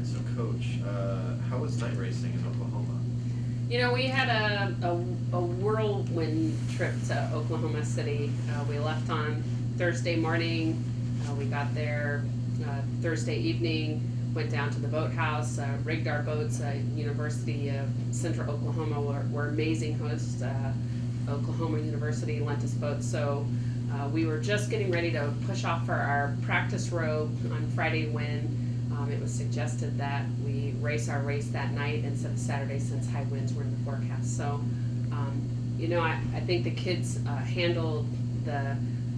right, so Coach, how was night racing in Oklahoma? You know, we had a whirlwind trip to Oklahoma City. We left on Thursday morning. We got there Thursday evening, went down to the boathouse, rigged our boats. University of Central Oklahoma were amazing hosts. Oklahoma University lent us boats. So we were just getting ready to push off for our practice row on Friday when it was suggested that we race our race that night instead of Saturday since high winds were in the forecast. So, I think the kids handled the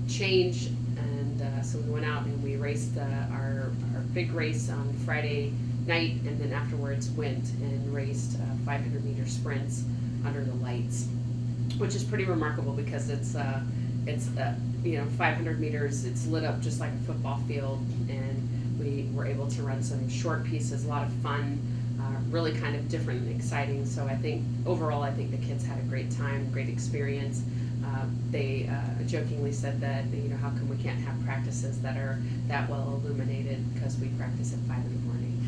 change, and so we went out and we raced our big race on Friday night, and then afterwards went and raced 500-meter sprints under the lights, which is pretty remarkable because it's 500 meters. It's lit up just like a football field, and we were able to run some short pieces, a lot of fun, really kind of different and exciting. So I think overall, I think the kids had a great time, great experience. They jokingly said that, how come we can't have practices that are that well illuminated, because we practice at 5 in the morning.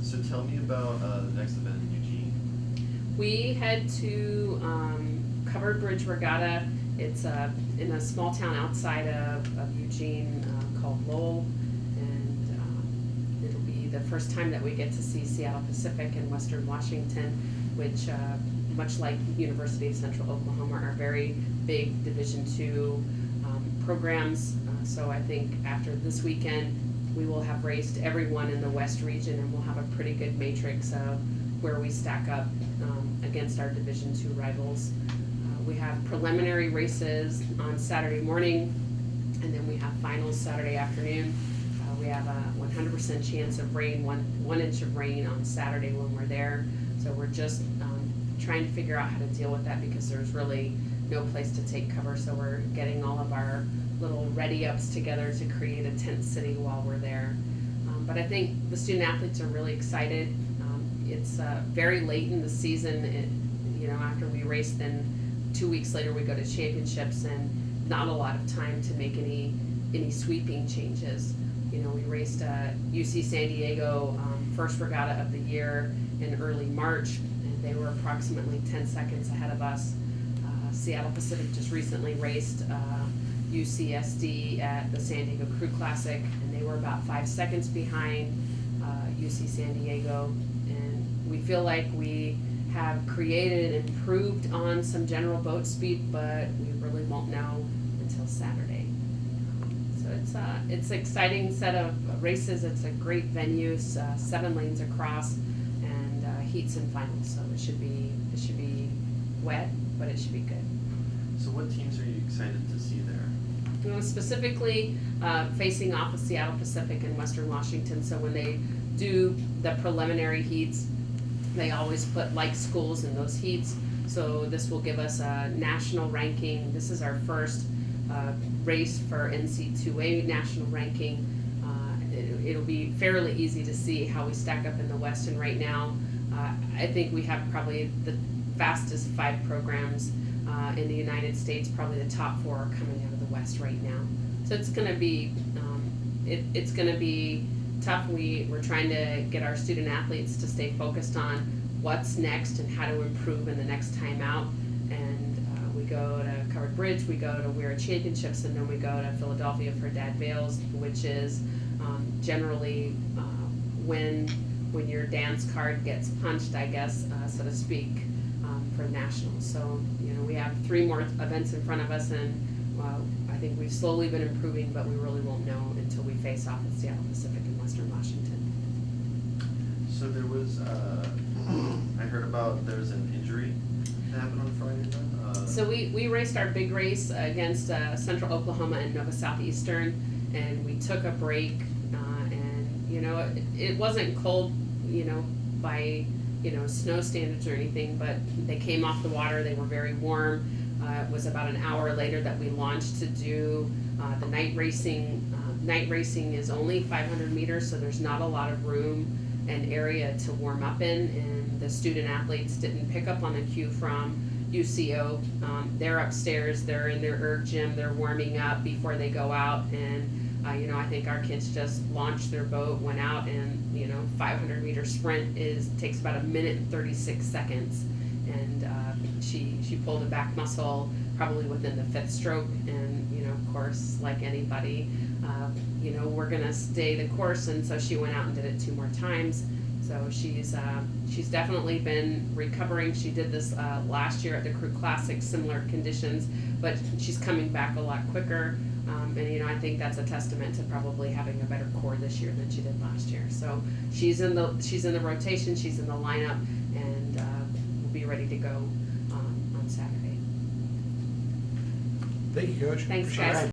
So tell me about the next event in Eugene. We head to Covered Bridge Regatta. It's in a small town outside of Eugene called Lowell, and it'll be the first time that we get to see Seattle Pacific and Western Washington, which, much like University of Central Oklahoma, are very big Division II programs. So I think after this weekend, we will have raced everyone in the West region, and we'll have a pretty good matrix of where we stack up against our Division II rivals. We have preliminary races on Saturday morning, and then we have finals Saturday afternoon. We have a 100% chance of rain, one inch of rain on Saturday when we're there. So we're just trying to figure out how to deal with that, because there's really no place to take cover. So we're getting all of our little ready-ups together to create a tent city while we're there. But I think the student athletes are really excited. It's very late in the season. After we race, then 2 weeks later we go to championships, and not a lot of time to make any sweeping changes. We raced UC San Diego first regatta of the year in early March, and they were approximately 10 seconds ahead of us. Seattle Pacific just recently raced UCSD at the San Diego Crew Classic, and they were about 5 seconds behind UC San Diego. And we feel like we have created and improved on some general boat speed, but we really won't know until Saturday. So it's an exciting set of races. It's a great venue, 7 lanes across, and heats and finals. So it should be wet, but it should be good. So what teams are you excited to see there? Specifically facing off with Seattle Pacific and Western Washington. So when they do the preliminary heats, they always put like schools in those heats. So this will give us a national ranking. This is our first race for NC2A national ranking. It'll be fairly easy to see how we stack up in the West. And right now, I think we have probably the fastest 5 programs in the United States. Probably the top 4 are coming out of the West right now. So it's going to be it's going to be tough. We're trying to get our student athletes to stay focused on what's next and how to improve in the next time out. And we go to Covered Bridge, we go to Weir Championships, and then we go to Philadelphia for Dad Vales, which is generally when your dance card gets punched, I guess, so to speak, for nationals. So we have 3 more events in front of us, and I think we've slowly been improving, but we really won't know until we face off with Seattle Pacific and Western Washington. So there was, I heard about there's an injury that happened on Friday then? So we raced our big race against Central Oklahoma and Nova Southeastern, and we took a break, and it wasn't cold, by snow standards or anything, but they came off the water. They were very warm. It was about an hour later that we launched to do the night racing. Night racing is only 500 meters, so there's not a lot of room and area to warm up in, and the student athletes didn't pick up on the cue from UCO. They're upstairs, they're in their erg gym, they're warming up before they go out, and You know, I think our kids just launched their boat, went out, and 500-meter sprint takes about 1:36 seconds, and she pulled a back muscle probably within the 5th stroke, and of course, like anybody, we're gonna stay the course, and so she went out and did it 2 more times. So she's definitely been recovering. She did this last year at the Crew Classic, similar conditions, but she's coming back a lot quicker. And I think that's a testament to probably having a better core this year than she did last year. So she's in the rotation, she's in the lineup, and will be ready to go on Saturday. Thank you, Coach. Thanks, Appreciate it. guys.